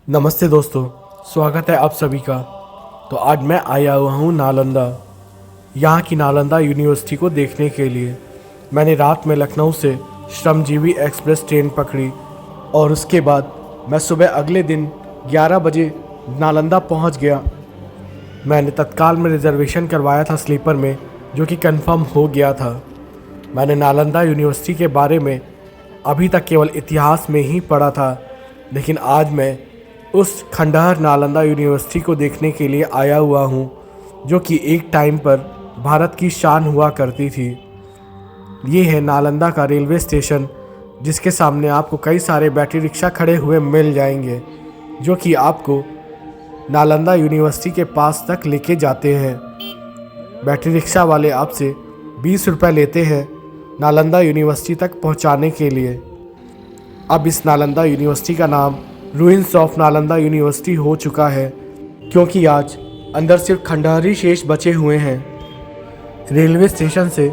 नमस्ते दोस्तों, स्वागत है आप सभी का। तो आज मैं आया हुआ हूँ नालंदा। यहाँ की नालंदा यूनिवर्सिटी को देखने के लिए मैंने रात में लखनऊ से श्रमजीवी एक्सप्रेस ट्रेन पकड़ी और उसके बाद मैं सुबह अगले दिन 11 बजे नालंदा पहुँच गया। मैंने तत्काल में रिजर्वेशन करवाया था स्लीपर में, जो कि कंफर्म हो गया था। मैंने नालंदा यूनिवर्सिटी के बारे में अभी तक केवल इतिहास में ही पढ़ा था, लेकिन आज मैं उस खंडहर नालंदा यूनिवर्सिटी को देखने के लिए आया हुआ हूँ, जो कि एक टाइम पर भारत की शान हुआ करती थी। ये है नालंदा का रेलवे स्टेशन, जिसके सामने आपको कई सारे बैटरी रिक्शा खड़े हुए मिल जाएंगे, जो कि आपको नालंदा यूनिवर्सिटी के पास तक लेके जाते हैं। बैटरी रिक्शा वाले आपसे 20 रुपये लेते हैं नालंदा यूनिवर्सिटी तक पहुंचाने के लिए। अब इस नालंदा यूनिवर्सिटी का नाम रूइंस ऑफ नालंदा यूनिवर्सिटी हो चुका है, क्योंकि आज अंदर सिर्फ खंडहर ही शेष बचे हुए हैं। रेलवे स्टेशन से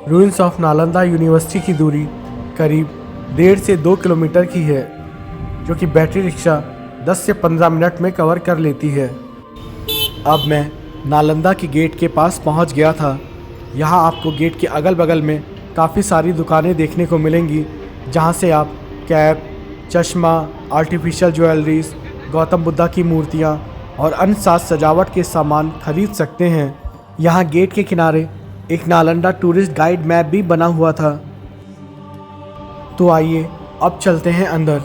रूइंस ऑफ नालंदा यूनिवर्सिटी की दूरी करीब 1.5 से 2 किलोमीटर की है, जो कि बैटरी रिक्शा 10 से 15 मिनट में कवर कर लेती है। अब मैं नालंदा के गेट के पास पहुंच गया था। यहाँ आपको गेट के अगल बगल में काफ़ी सारी दुकानें देखने को मिलेंगी, जहाँ से आप कैप, चश्मा, आर्टिफिशियल ज्वेलरीज, गौतम बुद्धा की मूर्तियाँ और अन्य साज सजावट के सामान खरीद सकते हैं। यहाँ गेट के किनारे एक नालंदा टूरिस्ट गाइड मैप भी बना हुआ था। तो आइए अब चलते हैं अंदर।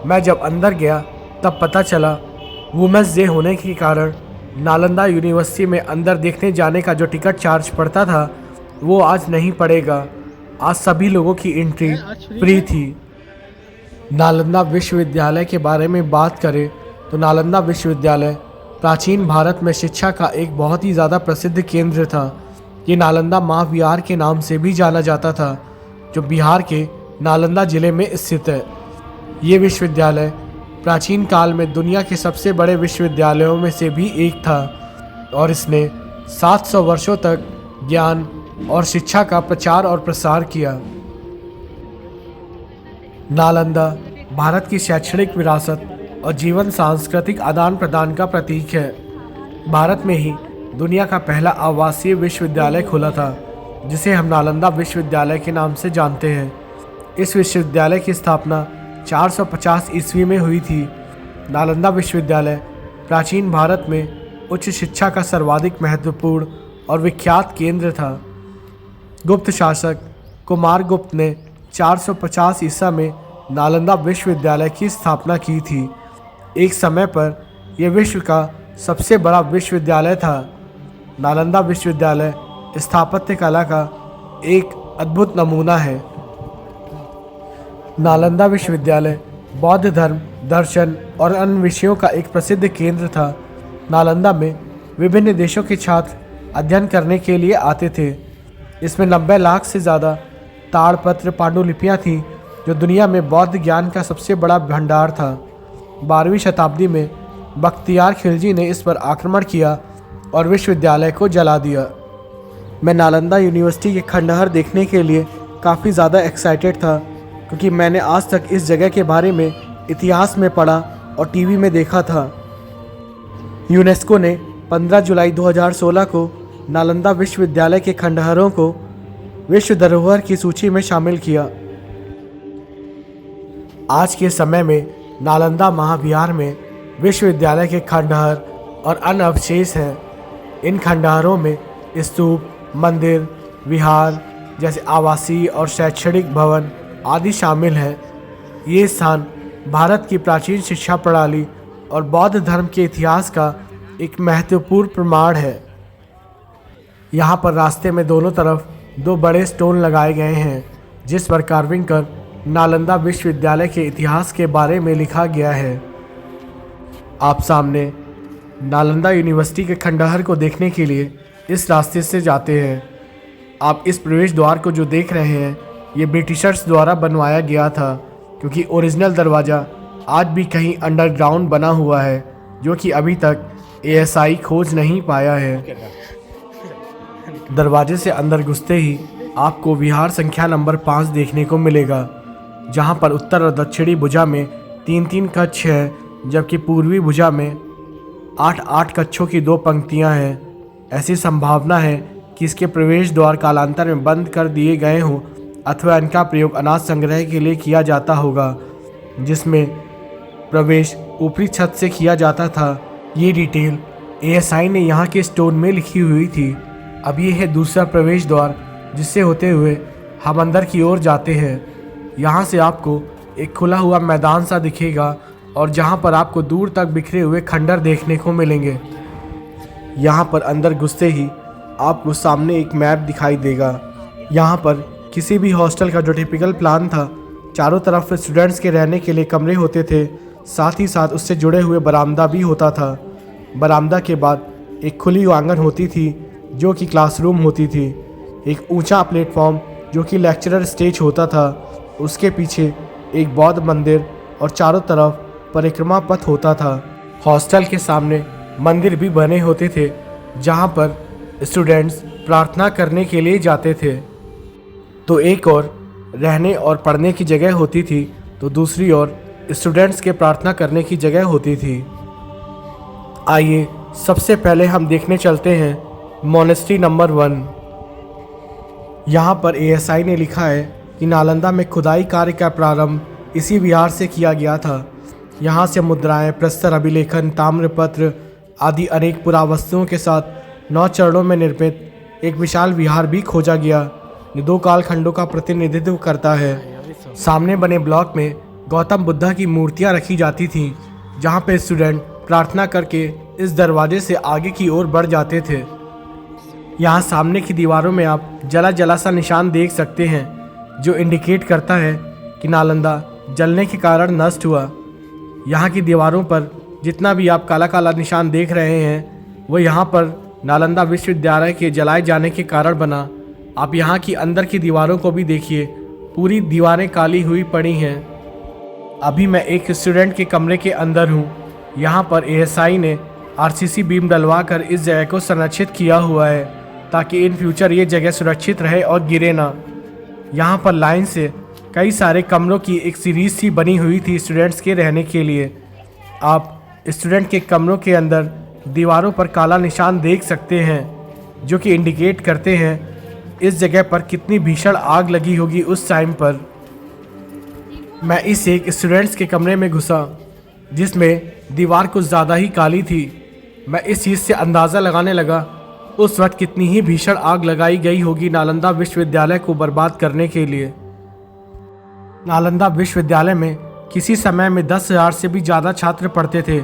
मैं जब अंदर गया तब पता चला वुमेंस डे होने के कारण नालंदा यूनिवर्सिटी में अंदर देखने जाने का जो टिकट चार्ज पड़ता था वो आज नहीं पड़ेगा। आज सभी लोगों की एंट्री फ्री थी। नालंदा विश्वविद्यालय के बारे में बात करें तो नालंदा विश्वविद्यालय प्राचीन भारत में शिक्षा का एक बहुत ही ज़्यादा प्रसिद्ध केंद्र था। ये नालंदा महाविहार के नाम से भी जाना जाता था, जो बिहार के नालंदा जिले में स्थित है। ये विश्वविद्यालय प्राचीन काल में दुनिया के सबसे बड़े विश्वविद्यालयों में से भी एक था और इसने 700 वर्षों तक ज्ञान और शिक्षा का प्रचार और प्रसार किया। नालंदा भारत की शैक्षणिक विरासत और जीवन सांस्कृतिक आदान प्रदान का प्रतीक है। भारत में ही दुनिया का पहला आवासीय विश्वविद्यालय खुला था, जिसे हम नालंदा विश्वविद्यालय के नाम से जानते हैं। इस विश्वविद्यालय की स्थापना 450 ईस्वी में हुई थी। नालंदा विश्वविद्यालय प्राचीन भारत में उच्च शिक्षा का सर्वाधिक महत्वपूर्ण और विख्यात केंद्र था। गुप्त शासक कुमारगुप्त ने 450 ईसा में नालंदा विश्वविद्यालय की स्थापना की थी। एक समय पर यह विश्व का सबसे बड़ा विश्वविद्यालय था। नालंदा विश्वविद्यालय स्थापत्य कला का एक अद्भुत नमूना है। नालंदा विश्वविद्यालय बौद्ध धर्म, दर्शन और अन्य विषयों का एक प्रसिद्ध केंद्र था। नालंदा में विभिन्न देशों के छात्र अध्ययन करने के लिए आते थे। इसमें 90 लाख से ज़्यादा ताड़पत्र पांडुलिपियाँ थीं, जो दुनिया में बौद्ध ज्ञान का सबसे बड़ा भंडार था। 12वीं शताब्दी में बख्तियार खिलजी ने इस पर आक्रमण किया और विश्वविद्यालय को जला दिया। मैं नालंदा यूनिवर्सिटी के खंडहर देखने के लिए काफ़ी ज़्यादा एक्साइटेड था, क्योंकि मैंने आज तक इस जगह के बारे में इतिहास में पढ़ा और टीवी में देखा था। यूनेस्को ने 15 जुलाई 2016 को नालंदा विश्वविद्यालय के खंडहरों को विश्व धरोहर की सूची में शामिल किया। आज के समय में नालंदा महाविहार में विश्वविद्यालय के खंडहर और अन्य अवशेष हैं। इन खंडहरों में स्तूप, मंदिर, विहार जैसे आवासीय और शैक्षणिक भवन आदि शामिल हैं। ये स्थान भारत की प्राचीन शिक्षा प्रणाली और बौद्ध धर्म के इतिहास का एक महत्वपूर्ण प्रमाण है। यहाँ पर रास्ते में दोनों तरफ 2 बड़े स्टोन लगाए गए हैं, जिस पर कार्विंग कर नालंदा विश्वविद्यालय के इतिहास के बारे में लिखा गया है। आप सामने नालंदा यूनिवर्सिटी के खंडहर को देखने के लिए इस रास्ते से जाते हैं। आप इस प्रवेश द्वार को जो देख रहे हैं, ये ब्रिटिशर्स द्वारा बनवाया गया था, क्योंकि ओरिजिनल दरवाज़ा आज भी कहीं अंडरग्राउंड बना हुआ है, जो कि अभी तक ASI खोज नहीं पाया है। दरवाजे से अंदर घुसते ही आपको विहार संख्या नंबर 5 देखने को मिलेगा, जहां पर उत्तर और दक्षिणी भुजा में 3-3 कक्ष हैं, जबकि पूर्वी भुजा में 8-8 कक्षों की 2 पंक्तियां हैं। ऐसी संभावना है कि इसके प्रवेश द्वार कालांतर में बंद कर दिए गए हों अथवा इनका प्रयोग अनाज संग्रह के लिए किया जाता होगा, जिसमें प्रवेश ऊपरी छत से किया जाता था। ये डिटेल एएसआई ने यहाँ के स्टोन में लिखी हुई थी। अब ये है दूसरा प्रवेश द्वार, जिससे होते हुए हम अंदर की ओर जाते हैं। यहाँ से आपको एक खुला हुआ मैदान सा दिखेगा और जहाँ पर आपको दूर तक बिखरे हुए खंडर देखने को मिलेंगे। यहाँ पर अंदर घुसते ही आपको सामने एक मैप दिखाई देगा। यहाँ पर किसी भी हॉस्टल का जो टिपिकल प्लान था, चारों तरफ स्टूडेंट्स के रहने के लिए कमरे होते थे, साथ ही साथ उससे जुड़े हुए बरामदा भी होता था। बरामदा के बाद एक खुली आंगन होती थी जो कि क्लासरूम होती थी। एक ऊंचा प्लेटफॉर्म जो कि लेक्चरर स्टेज होता था, उसके पीछे एक बौद्ध मंदिर और चारों तरफ परिक्रमा पथ होता था। हॉस्टल के सामने मंदिर भी बने होते थे जहाँ पर स्टूडेंट्स प्रार्थना करने के लिए जाते थे। तो एक और रहने और पढ़ने की जगह होती थी, तो दूसरी ओर स्टूडेंट्स के प्रार्थना करने की जगह होती थी। आइए सबसे पहले हम देखने चलते हैं मोनेस्ट्री नंबर 1। यहाँ पर एएसआई ने लिखा है कि नालंदा में खुदाई कार्य का प्रारंभ इसी विहार से किया गया था। यहाँ से मुद्राएं, प्रस्तर, अभिलेखन, ताम्रपत्र आदि अनेक पुरावस्तुओं के साथ 9 चरणों में निर्मित एक विशाल विहार भी खोजा गया, जो 2 कालखंडों का प्रतिनिधित्व करता है। सामने बने ब्लॉक में गौतम बुद्धा की मूर्तियां रखी जाती थीं, जहां पे स्टूडेंट प्रार्थना करके इस दरवाजे से आगे की ओर बढ़ जाते थे। यहाँ सामने की दीवारों में आप जला जला सा निशान देख सकते हैं, जो इंडिकेट करता है कि नालंदा जलने के कारण नष्ट हुआ। यहाँ की दीवारों पर जितना भी आप काला काला निशान देख रहे हैं, वो यहाँ पर नालंदा विश्वविद्यालय के जलाए जाने के कारण बना। आप यहाँ की अंदर की दीवारों को भी देखिए, पूरी दीवारें काली हुई पड़ी हैं। अभी मैं एक स्टूडेंट के कमरे के अंदर हूँ। यहाँ पर एएसआई ने आरसीसी बीम डलवा कर इस जगह को संरक्षित किया हुआ है, ताकि इन फ्यूचर ये जगह सुरक्षित रहे और गिरे ना। यहाँ पर लाइन से कई सारे कमरों की एक सीरीज सी बनी हुई थी स्टूडेंट्स के रहने के लिए। आप स्टूडेंट के कमरों के अंदर दीवारों पर काला निशान देख सकते हैं, जो कि इंडिकेट करते हैं इस जगह पर कितनी भीषण आग लगी होगी उस टाइम पर। मैं इस एक स्टूडेंट्स के कमरे में घुसा, जिसमें दीवार कुछ ज़्यादा ही काली थी। मैं इस चीज़ से अंदाज़ा लगाने लगा उस वक्त कितनी ही भीषण आग लगाई गई होगी नालंदा विश्वविद्यालय को बर्बाद करने के लिए। नालंदा विश्वविद्यालय में किसी समय में 10,000 से भी ज़्यादा छात्र पढ़ते थे।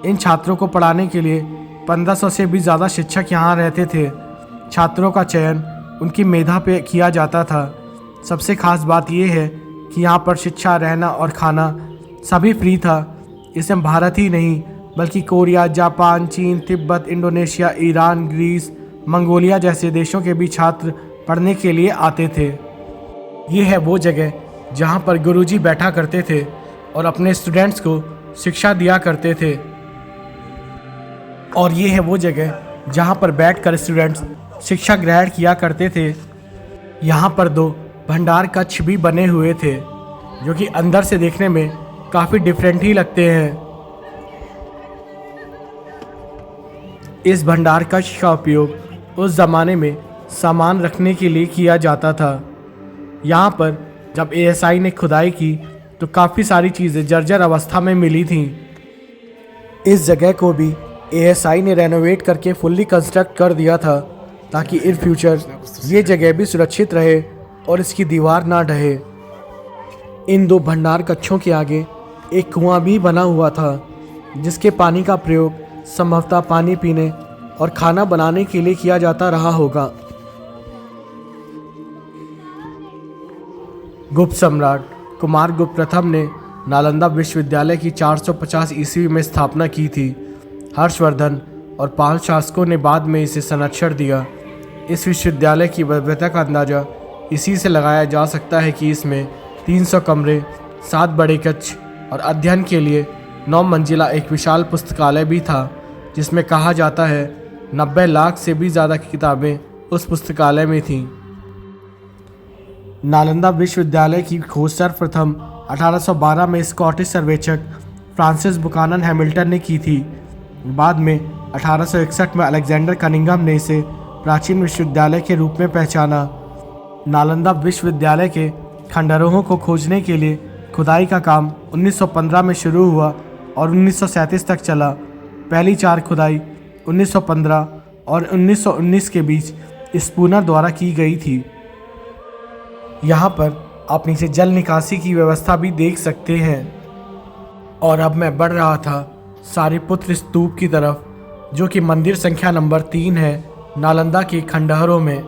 इन छात्रों को पढ़ाने के लिए 1500 से भी ज़्यादा शिक्षक यहाँ रहते थे। छात्रों का चयन उनकी मेधा पे किया जाता था। सबसे खास बात यह है कि यहाँ पर शिक्षा, रहना और खाना सभी फ्री था। इसमें भारत ही नहीं बल्कि कोरिया, जापान, चीन, तिब्बत, इंडोनेशिया, ईरान, ग्रीस, मंगोलिया जैसे देशों के भी छात्र पढ़ने के लिए आते थे। ये है वो जगह जहाँ पर गुरुजी बैठा करते थे और अपने स्टूडेंट्स को शिक्षा दिया करते थे। और ये है वो जगह जहाँ पर बैठकर स्टूडेंट्स शिक्षा ग्रहण किया करते थे। यहाँ पर 2 भंडार कक्ष भी बने हुए थे, जो कि अंदर से देखने में काफ़ी डिफरेंट ही लगते हैं। इस भंडार कक्ष का उपयोग उस ज़माने में सामान रखने के लिए किया जाता था। यहाँ पर जब एएसआई ने खुदाई की तो काफ़ी सारी चीज़ें जर्जर अवस्था में मिली थीं। इस जगह को भी एएसआई ने रेनोवेट करके फुल्ली कंस्ट्रक्ट कर दिया था, ताकि इन फ्यूचर ये जगह भी सुरक्षित रहे और इसकी दीवार ना ढहे। इन 2 भंडार कक्षों के आगे एक कुआं भी बना हुआ था, जिसके पानी का प्रयोग संभवतः पानी पीने और खाना बनाने के लिए किया जाता रहा होगा। गुप्त सम्राट कुमारगुप्त प्रथम ने नालंदा विश्वविद्यालय की 450 ईस्वी में स्थापना की थी। हर्षवर्धन और पाल शासकों ने बाद में इसे संरक्षण दिया। इस विश्वविद्यालय की भव्यता का अंदाज़ा इसी से लगाया जा सकता है कि इसमें 300 कमरे, 7 बड़े कक्ष और अध्ययन के लिए 9 मंजिला एक विशाल पुस्तकालय भी था, जिसमें कहा जाता है 90 लाख से भी ज़्यादा किताबें उस पुस्तकालय में थीं। नालंदा विश्वविद्यालय की खोज सर्वप्रथम 1812 में स्कॉटिश सर्वेक्षक फ्रांसिस बुकानन हैमिल्टन ने की थी। बाद में 1861 में अलेक्जेंडर कनिंघम ने इसे प्राचीन विश्वविद्यालय के रूप में पहचाना। नालंदा विश्वविद्यालय के खंडहरों को खोजने के लिए खुदाई का काम 1915 में शुरू हुआ और 1937 तक चला। पहली 4 खुदाई 1915 और 1919 के बीच स्पूनर द्वारा की गई थी। यहाँ पर आप नीचे जल निकासी की व्यवस्था भी देख सकते हैं। और अब मैं बढ़ रहा था सारिपुत्र स्तूप की तरफ, जो कि मंदिर संख्या नंबर 3 है नालंदा के खंडहरों में।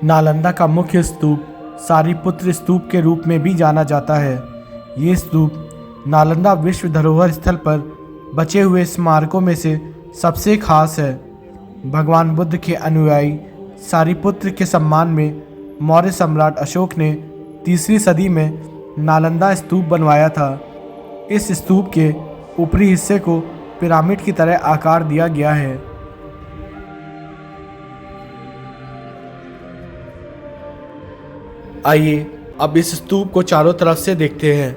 नालंदा का मुख्य स्तूप सारिपुत्र स्तूप के रूप में भी जाना जाता है। ये स्तूप नालंदा विश्व धरोहर स्थल पर बचे हुए स्मारकों में से सबसे खास है। भगवान बुद्ध के अनुयायी सारिपुत्र के सम्मान में मौर्य सम्राट अशोक ने 3वीं सदी में नालंदा स्तूप बनवाया था। इस स्तूप के ऊपरी हिस्से को पिरामिड की तरह आकार दिया गया है। आइए अब इस स्तूप को चारों तरफ से देखते हैं।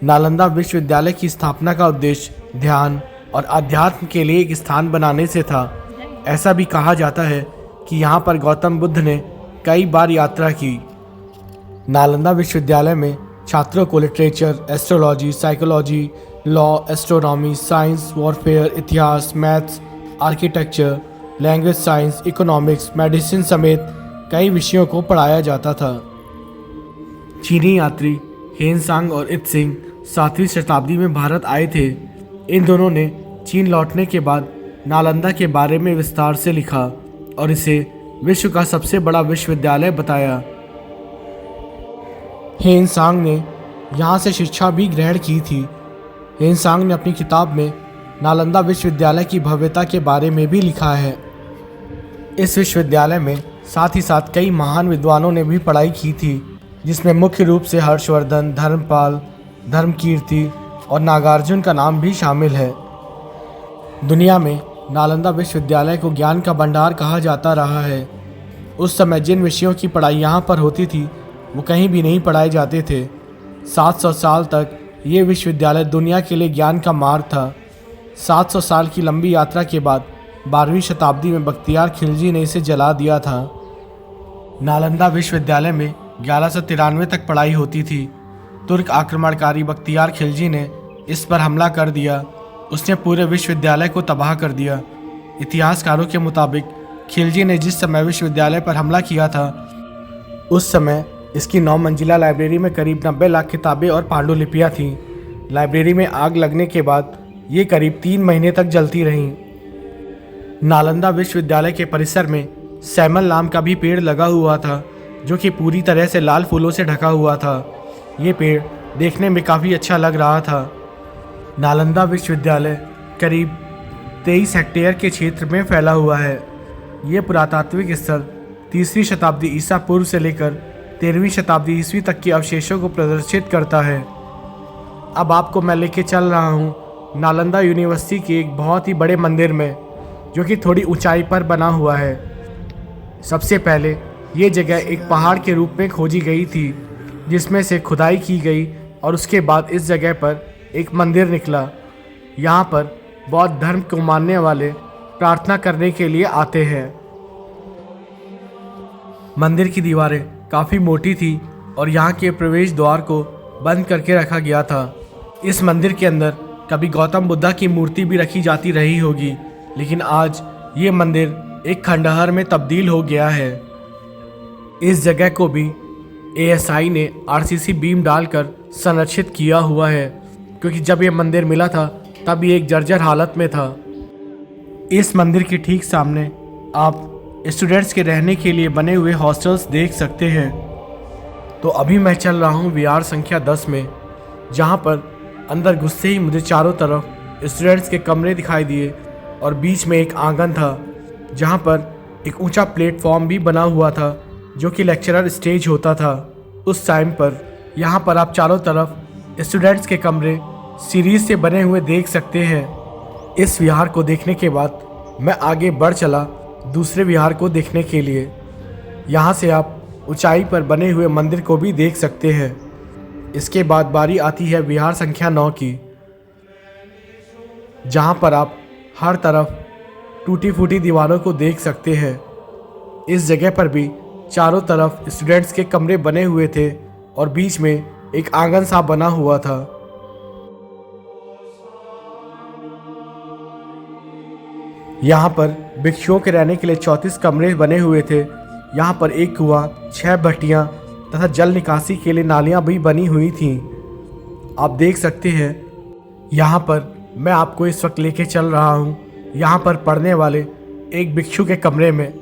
नालंदा विश्वविद्यालय की स्थापना का उद्देश्य ध्यान और अध्यात्म के लिए एक स्थान बनाने से था। ऐसा भी कहा जाता है कि यहाँ पर गौतम बुद्ध ने कई बार यात्रा की। नालंदा विश्वविद्यालय में छात्रों को literature, astrology, psychology, law, astronomy, science, warfare, इतिहास, maths, architecture, language science, economics, medicine समेत कई विषयों को पढ़ाया जाता था। चीनी यात्री हेनसांग और इत्सिंग 7वीं शताब्दी में भारत आए थे। इन दोनों ने चीन लौटने के बाद नालंदा के बारे में विस्तार से लिखा और इसे विश्व का सबसे बड़ा विश्वविद्यालय बताया। हेनसांग ने यहाँ से शिक्षा भी ग्रहण की थी। हेनसांग ने अपनी किताब में नालंदा विश्वविद्यालय की भव्यता के बारे में भी लिखा है। इस विश्वविद्यालय में साथ ही साथ कई महान विद्वानों ने भी पढ़ाई की थी, जिसमें मुख्य रूप से हर्षवर्धन, धर्मपाल, धर्मकीर्ति और नागार्जुन का नाम भी शामिल है। दुनिया में नालंदा विश्वविद्यालय को ज्ञान का भंडार कहा जाता रहा है। उस समय जिन विषयों की पढ़ाई यहाँ पर होती थी वो कहीं भी नहीं पढ़ाए जाते थे। 700 साल तक ये विश्वविद्यालय दुनिया के लिए ज्ञान का मार्ग था। 700 साल की लंबी यात्रा के बाद 12वीं शताब्दी में बख्तियार खिलजी ने इसे जला दिया था। नालंदा विश्वविद्यालय में 1193 तक पढ़ाई होती थी। तुर्क आक्रमणकारी बख्तियार खिलजी ने इस पर हमला कर दिया। उसने पूरे विश्वविद्यालय को तबाह कर दिया। इतिहासकारों के मुताबिक खिलजी ने जिस समय विश्वविद्यालय पर हमला किया था उस समय इसकी 9 मंजिला लाइब्रेरी में करीब 90 लाख किताबें और पांडुलिपियाँ थीं। लाइब्रेरी में आग लगने के बाद ये करीब 3 महीने तक जलती रहीं। नालंदा विश्वविद्यालय के परिसर में सैमल नाम का भी पेड़ लगा हुआ था, जो कि पूरी तरह से लाल फूलों से ढका हुआ था। ये पेड़ देखने में काफ़ी अच्छा लग रहा था। नालंदा विश्वविद्यालय करीब 23 हेक्टेयर के क्षेत्र में फैला हुआ है। ये पुरातात्विक स्थल 3वीं शताब्दी ईसा पूर्व से लेकर 13वीं शताब्दी ईस्वी तक के अवशेषों को प्रदर्शित करता है। अब आपको मैं लेके चल रहा हूँ नालंदा यूनिवर्सिटी के एक बहुत ही बड़े मंदिर में, जो कि थोड़ी ऊंचाई पर बना हुआ है। सबसे पहले ये जगह एक पहाड़ के रूप में खोजी गई थी, जिसमें से खुदाई की गई और उसके बाद इस जगह पर एक मंदिर निकला। यहाँ पर बौद्ध धर्म को मानने वाले प्रार्थना करने के लिए आते हैं। मंदिर की दीवारें काफ़ी मोटी थी और यहाँ के प्रवेश द्वार को बंद करके रखा गया था। इस मंदिर के अंदर कभी गौतम बुद्धा की मूर्ति भी रखी जाती रही होगी, लेकिन आज ये मंदिर एक खंडहर में तब्दील हो गया है। इस जगह को भी ASI ने RCC बीम डालकर संरक्षित किया हुआ है, क्योंकि जब ये मंदिर मिला था तब ये एक जर्जर हालत में था। इस मंदिर के ठीक सामने आप स्टूडेंट्स के रहने के लिए बने हुए हॉस्टल्स देख सकते हैं। तो अभी मैं चल रहा हूँ विहार संख्या 10 में, जहाँ पर अंदर घुसते ही मुझे चारों तरफ स्टूडेंट्स के कमरे दिखाई दिए और बीच में एक आंगन था, जहाँ पर एक ऊंचा प्लेटफॉर्म भी बना हुआ था, जो कि लेक्चरर स्टेज होता था उस टाइम पर। यहाँ पर आप चारों तरफ स्टूडेंट्स के कमरे सीरीज से बने हुए देख सकते हैं। इस विहार को देखने के बाद मैं आगे बढ़ चला दूसरे विहार को देखने के लिए। यहाँ से आप ऊंचाई पर बने हुए मंदिर को भी देख सकते हैं। इसके बाद बारी आती है विहार संख्या 9 की, जहाँ पर आप हर तरफ टूटी फूटी दीवारों को देख सकते हैं। इस जगह पर भी चारों तरफ स्टूडेंट्स के कमरे बने हुए थे और बीच में एक आंगन सा बना हुआ था। यहाँ पर भिक्षुओं के रहने के लिए 34 कमरे बने हुए थे। यहाँ पर एक कुआं, 6 भट्टियाँ तथा जल निकासी के लिए नालियाँ भी बनी हुई थीं। आप देख सकते हैं यहाँ पर मैं आपको इस वक्त लेके चल रहा हूँ यहाँ पर पढ़ने वाले एक भिक्षु के कमरे में।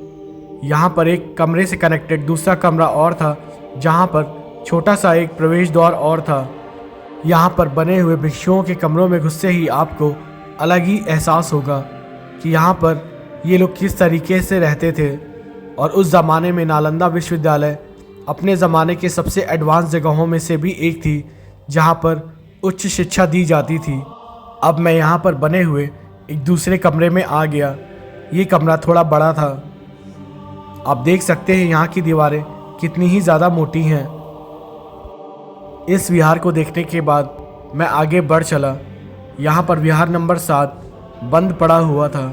यहाँ पर एक कमरे से कनेक्टेड दूसरा कमरा और था, जहाँ पर छोटा सा एक प्रवेश द्वार और था। यहाँ पर बने हुए भिक्षुओं के कमरों में घुसते ही आपको अलग ही एहसास होगा कि यहाँ पर ये लोग किस तरीके से रहते थे। और उस ज़माने में नालंदा विश्वविद्यालय अपने ज़माने के सबसे एडवांस जगहों में से भी एक थी, जहाँ पर उच्च शिक्षा दी जाती थी। अब मैं यहाँ पर बने हुए एक दूसरे कमरे में आ गया। ये कमरा थोड़ा बड़ा था। आप देख सकते हैं यहाँ की दीवारें कितनी ही ज़्यादा मोटी हैं। इस विहार को देखने के बाद मैं आगे बढ़ चला। यहाँ पर विहार नंबर 7 बंद पड़ा हुआ था।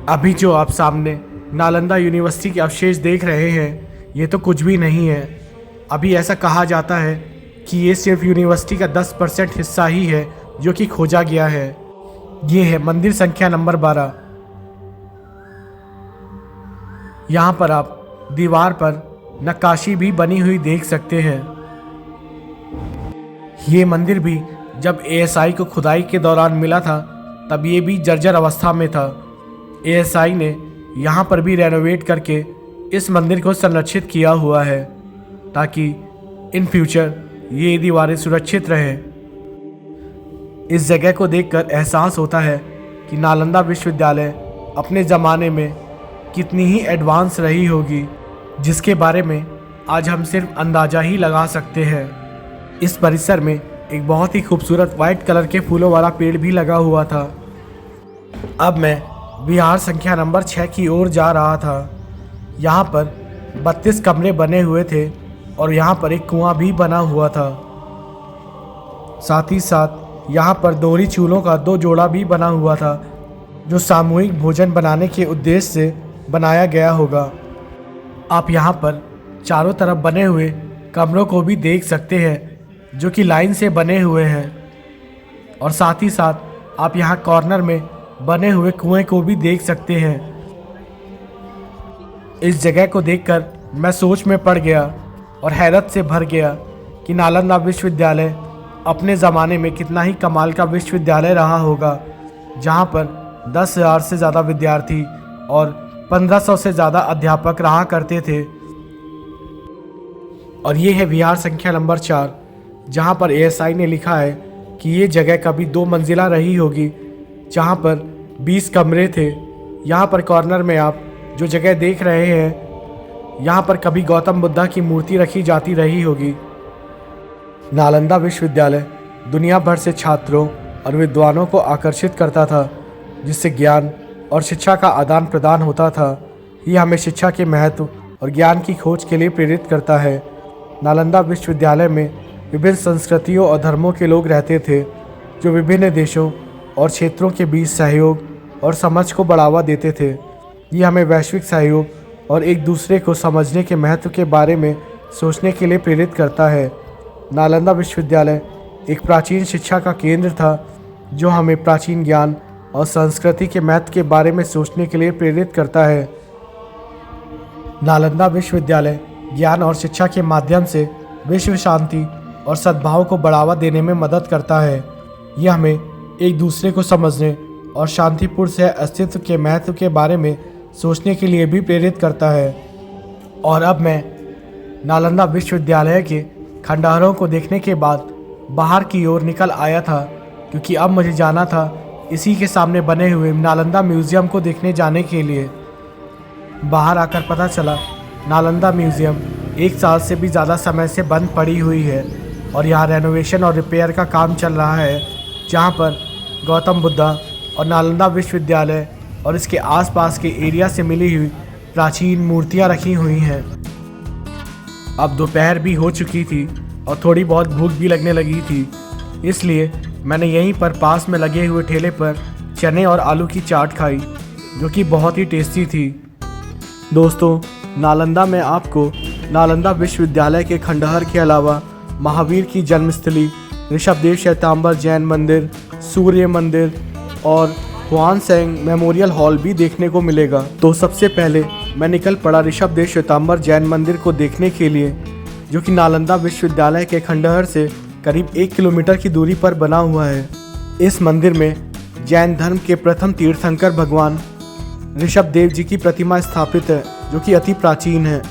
अभी जो आप सामने नालंदा यूनिवर्सिटी के अवशेष देख रहे हैं, ये तो कुछ भी नहीं है। अभी ऐसा कहा जाता है कि ये सिर्फ यूनिवर्सिटी का 10% हिस्सा ही है जो कि खोजा गया है। ये है मंदिर संख्या नंबर 12। यहाँ पर आप दीवार पर नक्काशी भी बनी हुई देख सकते हैं। ये मंदिर भी जब एएसआई को खुदाई के दौरान मिला था, तब ये भी जर्जर अवस्था में था। एएसआई ने यहाँ पर भी रेनोवेट करके इस मंदिर को संरक्षित किया हुआ है, ताकि इन फ्यूचर ये दीवारें सुरक्षित रहें। इस जगह को देखकर एहसास होता है कि नालंदा विश्वविद्यालय अपने ज़माने में कितनी ही एडवांस रही होगी, जिसके बारे में आज हम सिर्फ अंदाज़ा ही लगा सकते हैं। इस परिसर में एक बहुत ही खूबसूरत वाइट कलर के फूलों वाला पेड़ भी लगा हुआ था। अब मैं विहार संख्या नंबर 6 की ओर जा रहा था। यहाँ पर 32 कमरे बने हुए थे और यहाँ पर एक कुआं भी बना हुआ था। साथ ही साथ यहाँ पर दोहरी चूल्हों का 2 जोड़ा भी बना हुआ था, जो सामूहिक भोजन बनाने के उद्देश्य से बनाया गया होगा। आप यहाँ पर चारों तरफ बने हुए कमरों को भी देख सकते हैं, जो कि लाइन से बने हुए हैं। और साथ ही साथ आप यहाँ कॉर्नर में बने हुए कुएं को भी देख सकते हैं। इस जगह को देखकर मैं सोच में पड़ गया और हैरत से भर गया कि नालंदा विश्वविद्यालय अपने ज़माने में कितना ही कमाल का विश्वविद्यालय रहा होगा, जहाँ पर 10,000 से ज़्यादा विद्यार्थी और 1500 से ज़्यादा अध्यापक रहा करते थे। और ये है विहार संख्या नंबर 4, जहाँ पर एएसआई ने लिखा है कि ये जगह कभी 2 मंजिला रही होगी, जहाँ पर 20 कमरे थे। यहाँ पर कॉर्नर में आप जो जगह देख रहे हैं, यहाँ पर कभी गौतम बुद्धा की मूर्ति रखी जाती रही होगी। नालंदा विश्वविद्यालय दुनिया भर से छात्रों और विद्वानों को आकर्षित करता था, जिससे ज्ञान और शिक्षा का आदान प्रदान होता था। ये हमें शिक्षा के महत्व और ज्ञान की खोज के लिए प्रेरित करता है। नालंदा विश्वविद्यालय में विभिन्न संस्कृतियों और धर्मों के लोग रहते थे, जो विभिन्न देशों और क्षेत्रों के बीच सहयोग और समझ को बढ़ावा देते थे। ये हमें वैश्विक सहयोग और एक दूसरे को समझने के महत्व के बारे में सोचने के लिए प्रेरित करता है। नालंदा विश्वविद्यालय एक प्राचीन शिक्षा का केंद्र था, जो हमें प्राचीन ज्ञान और संस्कृति के महत्व के बारे में सोचने के लिए प्रेरित करता है। नालंदा विश्वविद्यालय ज्ञान और शिक्षा के माध्यम से विश्व शांति और सद्भाव को बढ़ावा देने में मदद करता है। यह हमें एक दूसरे को समझने और शांतिपूर्ण सह अस्तित्व के महत्व के बारे में सोचने के लिए भी प्रेरित करता है। और अब मैं नालंदा विश्वविद्यालय के खंडहरों को देखने के बाद बाहर की ओर निकल आया था, क्योंकि अब मुझे जाना था इसी के सामने बने हुए नालंदा म्यूज़ियम को देखने जाने के लिए। बाहर आकर पता चला नालंदा म्यूज़ियम 1 साल से भी ज़्यादा समय से बंद पड़ी हुई है और यहाँ रेनोवेशन और रिपेयर का काम चल रहा है, जहाँ पर गौतम बुद्धा और नालंदा विश्वविद्यालय और इसके आसपास के एरिया से मिली हुई प्राचीन मूर्तियाँ रखी हुई हैं। अब दोपहर भी हो चुकी थी और थोड़ी बहुत भूख भी लगने लगी थी, इसलिए मैंने यहीं पर पास में लगे हुए ठेले पर चने और आलू की चाट खाई, जो कि बहुत ही टेस्टी थी। दोस्तों, नालंदा में आपको नालंदा विश्वविद्यालय के खंडहर के अलावा महावीर की जन्मस्थली, ऋषभदेव श्वेतांबर जैन मंदिर, सूर्य मंदिर और हुआनसेंग मेमोरियल हॉल भी देखने को मिलेगा। तो सबसे पहले मैं निकल पड़ा ऋषभदेव श्वेतांबर जैन मंदिर को देखने के लिए, जो कि नालंदा विश्वविद्यालय के खंडहर से करीब 1 किलोमीटर की दूरी पर बना हुआ है। इस मंदिर में जैन धर्म के प्रथम तीर्थंकर भगवान ऋषभदेव जी की प्रतिमा स्थापित है, जो कि अति प्राचीन है।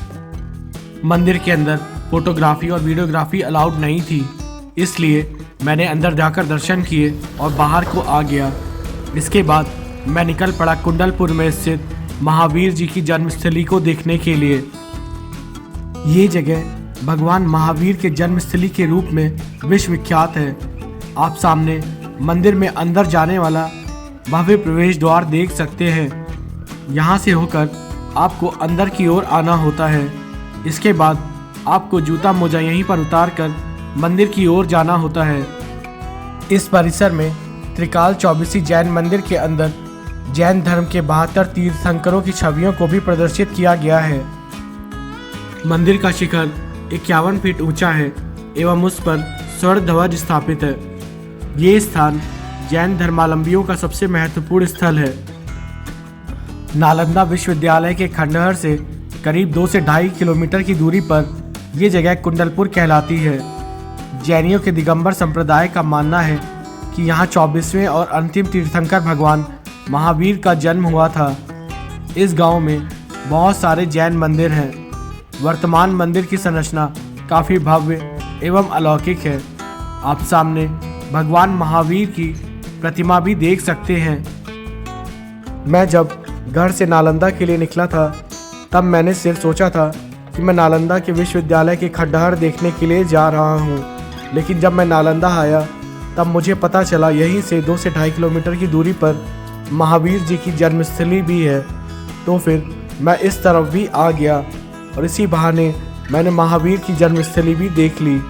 मंदिर के अंदर फोटोग्राफी और वीडियोग्राफी अलाउड नहीं थी, इसलिए मैंने अंदर जाकर दर्शन किए और बाहर को आ गया। इसके बाद मैं निकल पड़ा कुंडलपुर में स्थित महावीर जी की जन्मस्थली को देखने के लिए। ये जगह भगवान महावीर के जन्मस्थली के रूप में विश्वविख्यात है। आप सामने मंदिर में अंदर जाने वाला भव्य प्रवेश द्वार देख सकते हैं। यहाँ से होकर आपको अंदर की ओर आना होता है। इसके बाद आपको जूता मोजा यहीं पर उतार कर मंदिर की ओर जाना होता है। इस परिसर में त्रिकाल चौबीसी जैन मंदिर के अंदर जैन धर्म के 72 तीर्थंकरों की छवियों को भी प्रदर्शित किया गया है। मंदिर का शिखर 51 फीट ऊंचा है एवं उस पर स्वर्ण ध्वज स्थापित है। ये स्थान जैन धर्मावलंबियों का सबसे महत्वपूर्ण स्थल है। नालंदा विश्वविद्यालय के खंडहर से करीब 2 से 2.5 किलोमीटर की दूरी पर यह जगह कुंडलपुर कहलाती है। जैनियों के दिगंबर संप्रदाय का मानना है कि यहाँ 24वें और अंतिम तीर्थंकर भगवान महावीर का जन्म हुआ था। इस गांव में बहुत सारे जैन मंदिर हैं। वर्तमान मंदिर की संरचना काफ़ी भव्य एवं अलौकिक है। आप सामने भगवान महावीर की प्रतिमा भी देख सकते हैं। मैं जब घर से नालंदा के लिए निकला था, तब मैंने सिर्फ सोचा था कि मैं नालंदा के विश्वविद्यालय के खंडहर देखने के लिए जा रहा हूँ, लेकिन जब मैं नालंदा आया तब मुझे पता चला यहीं से 2 से 2.5 किलोमीटर की दूरी पर महावीर जी की जन्मस्थली भी है। तो फिर मैं इस तरफ भी आ गया और इसी बहाने मैंने महावीर की जन्मस्थली भी देख ली।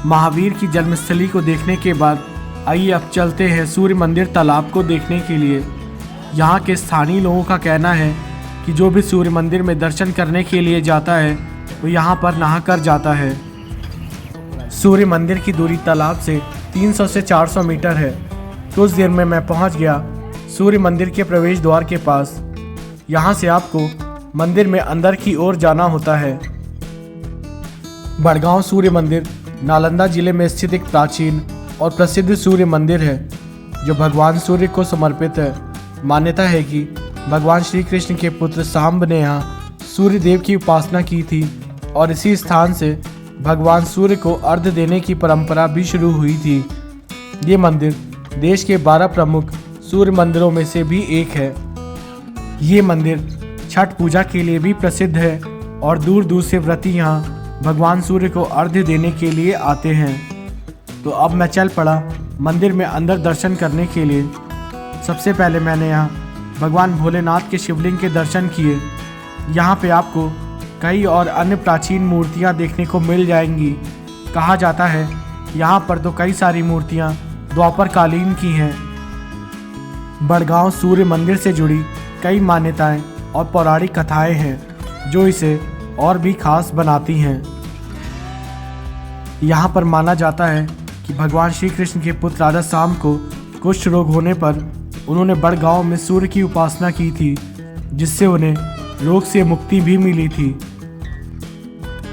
महावीर की जन्मस्थली को देखने के बाद आइए अब चलते हैं सूर्य मंदिर तालाब को देखने के लिए। यहाँ के स्थानीय लोगों का कहना है कि जो भी सूर्य मंदिर में दर्शन करने के लिए जाता है वो यहाँ पर नहा कर जाता है। सूर्य मंदिर की दूरी तालाब से 300 से 400 मीटर है। कुछ देर में मैं पहुँच गया सूर्य मंदिर के प्रवेश द्वार के पास। यहाँ से आपको मंदिर में अंदर की ओर जाना होता है। बड़गांव सूर्य मंदिर नालंदा जिले में स्थित एक प्राचीन और प्रसिद्ध सूर्य मंदिर है, जो भगवान सूर्य को समर्पित है। मान्यता है कि भगवान श्री कृष्ण के पुत्र सांब ने यहाँ सूर्य देव की उपासना की थी और इसी स्थान से भगवान सूर्य को अर्घ्य देने की परंपरा भी शुरू हुई थी। ये मंदिर देश के 12 प्रमुख सूर्य मंदिरों में से भी एक है। ये मंदिर छठ पूजा के लिए भी प्रसिद्ध है और दूर दूर से व्रती यहाँ भगवान सूर्य को अर्घ्य देने के लिए आते हैं। तो अब मैं चल पड़ा मंदिर में अंदर दर्शन करने के लिए। सबसे पहले मैंने यहाँ भगवान भोलेनाथ के शिवलिंग के दर्शन किए। यहाँ पे आपको कई और अन्य प्राचीन मूर्तियाँ देखने को मिल जाएंगी। कहा जाता है यहाँ पर तो कई सारी मूर्तियाँ द्वापर कालीन की हैं। बड़गांव सूर्य मंदिर से जुड़ी कई मान्यताएं और पौराणिक कथाएं हैं जो इसे और भी खास बनाती हैं। यहाँ पर माना जाता है कि भगवान श्री कृष्ण के पुत्र राजा सांब को कुष्ठ रोग होने पर उन्होंने बड़गांव में सूर्य की उपासना की थी, जिससे उन्हें रोग से मुक्ति भी मिली थी।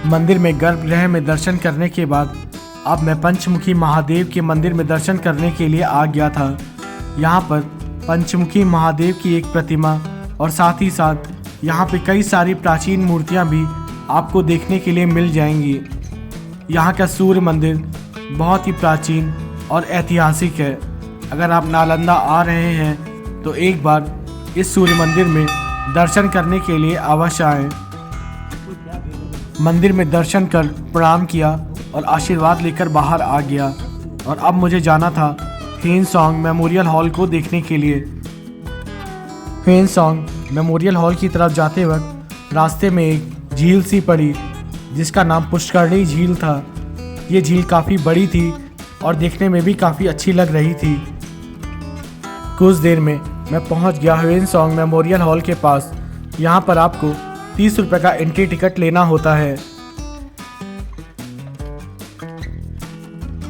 मंदिर में गर्भगृह में दर्शन करने के बाद अब मैं पंचमुखी महादेव के मंदिर में दर्शन करने के लिए आ गया था। यहाँ पर पंचमुखी महादेव की एक प्रतिमा और साथ ही साथ यहाँ पे कई सारी प्राचीन मूर्तियाँ भी आपको देखने के लिए मिल जाएंगी। यहाँ का सूर्य मंदिर बहुत ही प्राचीन और ऐतिहासिक है। अगर आप नालंदा आ रहे हैं तो एक बार इस सूर्य मंदिर में दर्शन करने के लिए अवश्य आएं। मंदिर में दर्शन कर प्रणाम किया और आशीर्वाद लेकर बाहर आ गया और अब मुझे जाना था ह्वेनसांग मेमोरियल हॉल को देखने के लिए। ह्वेनसांग मेमोरियल हॉल की तरफ जाते वक्त रास्ते में एक झील सी पड़ी जिसका नाम पुष्करणी झील था। ये झील काफ़ी बड़ी थी और देखने में भी काफ़ी अच्छी लग रही थी। कुछ देर में मैं पहुंच गया ह्वेनसांग मेमोरियल हॉल के पास। यहाँ पर आपको 30 रुपये का एंट्री टिकट लेना होता है।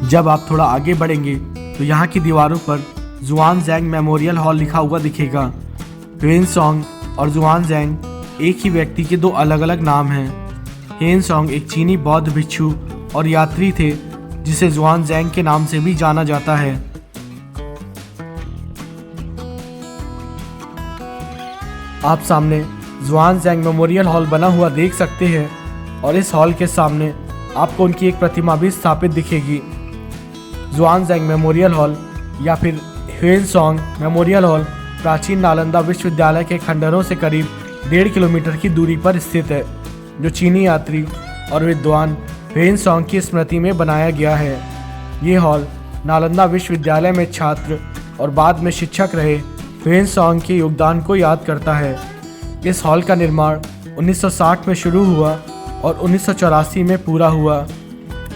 जब आप थोड़ा आगे बढ़ेंगे तो यहाँ की दीवारों पर जुआनज़ैंग मेमोरियल हॉल लिखा हुआ दिखेगा। ह्वेनसांग और जुआनज़ैंग एक ही व्यक्ति के दो अलग अलग नाम हैं। ह्वेनसांग एक चीनी बौद्ध भिक्षु और यात्री थे जिसे जुआनज़ैंग के नाम से भी जाना जाता है। आप सामने जुआनज़ैंग मेमोरियल हॉल बना हुआ देख सकते हैं और इस हॉल के सामने आपको उनकी एक प्रतिमा भी स्थापित दिखेगी। जुआनज़ैंग मेमोरियल हॉल या फिर ह्वेनसांग मेमोरियल हॉल प्राचीन नालंदा विश्वविद्यालय के खंडहरों से करीब 1.5 किलोमीटर की दूरी पर स्थित है, जो चीनी यात्री और विद्वान ह्वेनसांग की स्मृति में बनाया गया है। ये हॉल नालंदा विश्वविद्यालय में छात्र और बाद में शिक्षक रहे ह्वेनसांग के योगदान को याद करता है। इस हॉल का निर्माण 1960 में शुरू हुआ और 1984 में पूरा हुआ।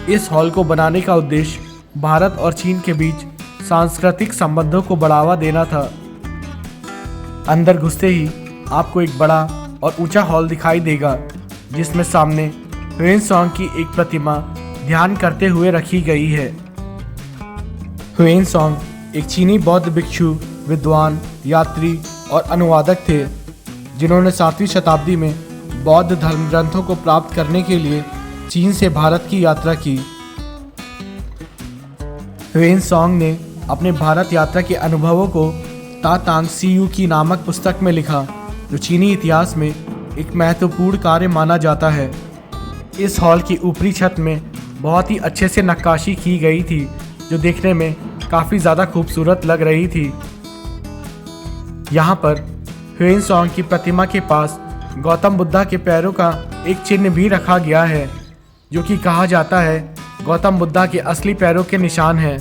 इस हॉल को बनाने का उद्देश्य भारत और चीन के बीच सांस्कृतिक संबंधों को बढ़ावा देना था। अंदर घुसते ही आपको एक बड़ा और ऊंचा हॉल दिखाई देगा, जिसमें सामने ह्वेनसांग की एक प्रतिमा ध्यान करते हुए रखी गई है। ह्वेनसांग एक चीनी बौद्ध भिक्षु, विद्वान, यात्री और अनुवादक थे, जिन्होंने 7वीं शताब्दी में बौद्ध धर्म ग्रंथों को प्राप्त करने के लिए चीन से भारत की यात्रा की। ह्वेनसांग ने अपने भारत यात्रा के अनुभवों को ता तांग सीयू की नामक पुस्तक में लिखा, जो चीनी इतिहास में एक महत्वपूर्ण कार्य माना जाता है। इस हॉल की ऊपरी छत में बहुत ही अच्छे से नक्काशी की गई थी, जो देखने में काफ़ी ज़्यादा खूबसूरत लग रही थी। यहाँ पर ह्वेनसांग की प्रतिमा के पास गौतम बुद्धा के पैरों का एक चिन्ह भी रखा गया है, जो कि कहा जाता है गौतम बुद्धा के असली पैरों के निशान हैं।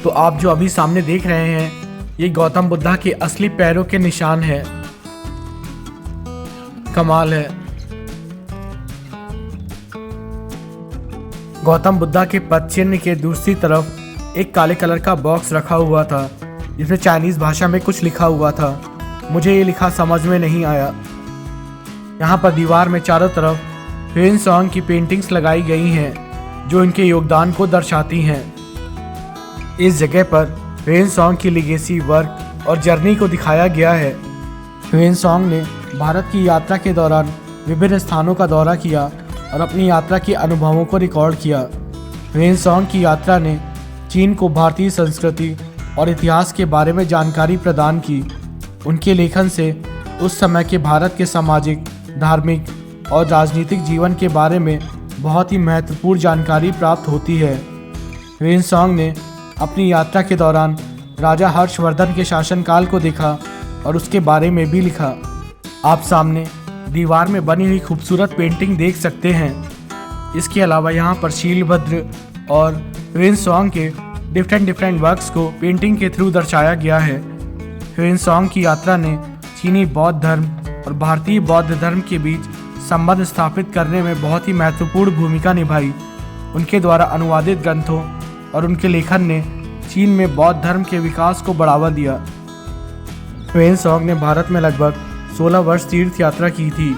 तो आप जो अभी सामने देख रहे हैं, ये गौतम बुद्धा के असली पैरों के निशान हैं। कमाल है। गौतम बुद्धा के पद चिन्ह के दूसरी तरफ एक काले कलर का बॉक्स रखा हुआ था, जिसमें चाइनीज़ भाषा में कुछ लिखा हुआ था। मुझे ये लिखा समझ में नहीं आया। यहाँ पर दीवार में चारों तरफ ह्वेनसांग की पेंटिंग्स लगाई गई हैं, जो इनके योगदान को दर्शाती हैं। इस जगह पर ह्वेनसांग की लिगेसी, वर्क और जर्नी को दिखाया गया है। ह्वेनसांग ने भारत की यात्रा के दौरान विभिन्न स्थानों का दौरा किया और अपनी यात्रा के अनुभवों को रिकॉर्ड किया। ह्वेनसांग की यात्रा ने चीन को भारतीय संस्कृति और इतिहास के बारे में जानकारी प्रदान की। उनके लेखन से उस समय के भारत के सामाजिक, धार्मिक और राजनीतिक जीवन के बारे में बहुत ही महत्वपूर्ण जानकारी प्राप्त होती है। ह्वेनसांग ने अपनी यात्रा के दौरान राजा हर्षवर्धन के शासनकाल को देखा और उसके बारे में भी लिखा। आप सामने दीवार में बनी हुई खूबसूरत पेंटिंग देख सकते हैं। इसके अलावा यहाँ पर शीलभद्र और ह्वेनसांग के डिफरेंट वर्क्स को पेंटिंग के थ्रू दर्शाया गया है। ह्वेनसांग की यात्रा ने चीनी बौद्ध धर्म और भारतीय बौद्ध धर्म के बीच संबंध स्थापित करने में बहुत ही महत्वपूर्ण भूमिका निभाई। उनके द्वारा अनुवादित ग्रंथों और उनके लेखन ने चीन में बौद्ध धर्म के विकास को बढ़ावा दिया। ह्वेनसांग ने भारत में लगभग 16 वर्ष तीर्थ यात्रा की थी।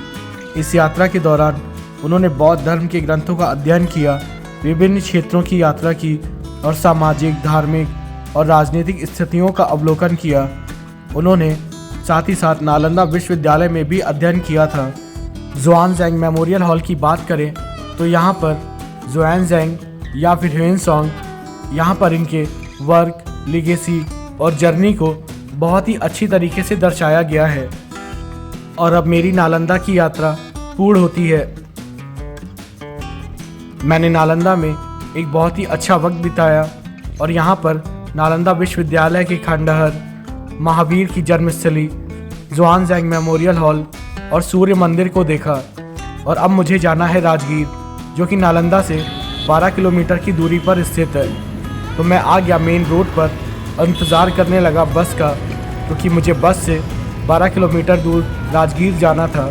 इस यात्रा के दौरान उन्होंने बौद्ध धर्म के ग्रंथों का अध्ययन किया, विभिन्न क्षेत्रों की यात्रा की और सामाजिक, धार्मिक और राजनीतिक स्थितियों का अवलोकन किया। उन्होंने साथ ही साथ नालंदा विश्वविद्यालय में भी अध्ययन किया था। जुआनज़ैंग मेमोरियल हॉल की बात करें तो यहाँ पर जुआनज़ैंग या फिर ह्वेनसांग, यहाँ पर इनके वर्क, लिगेसी और जर्नी को बहुत ही अच्छी तरीके से दर्शाया गया है। और अब मेरी नालंदा की यात्रा पूर्ण होती है। मैंने नालंदा में एक बहुत ही अच्छा वक्त बिताया और यहाँ पर नालंदा विश्वविद्यालय के खंडहर, महावीर की जन्मस्थली, जुआनज़ैंग मेमोरियल हॉल और सूर्य मंदिर को देखा। और अब मुझे जाना है राजगीर, जो कि नालंदा से 12 किलोमीटर की दूरी पर स्थित है। तो मैं आ गया मेन रोड पर और इंतज़ार करने लगा बस का, क्योंकि मुझे बस से 12 किलोमीटर दूर राजगीर जाना था।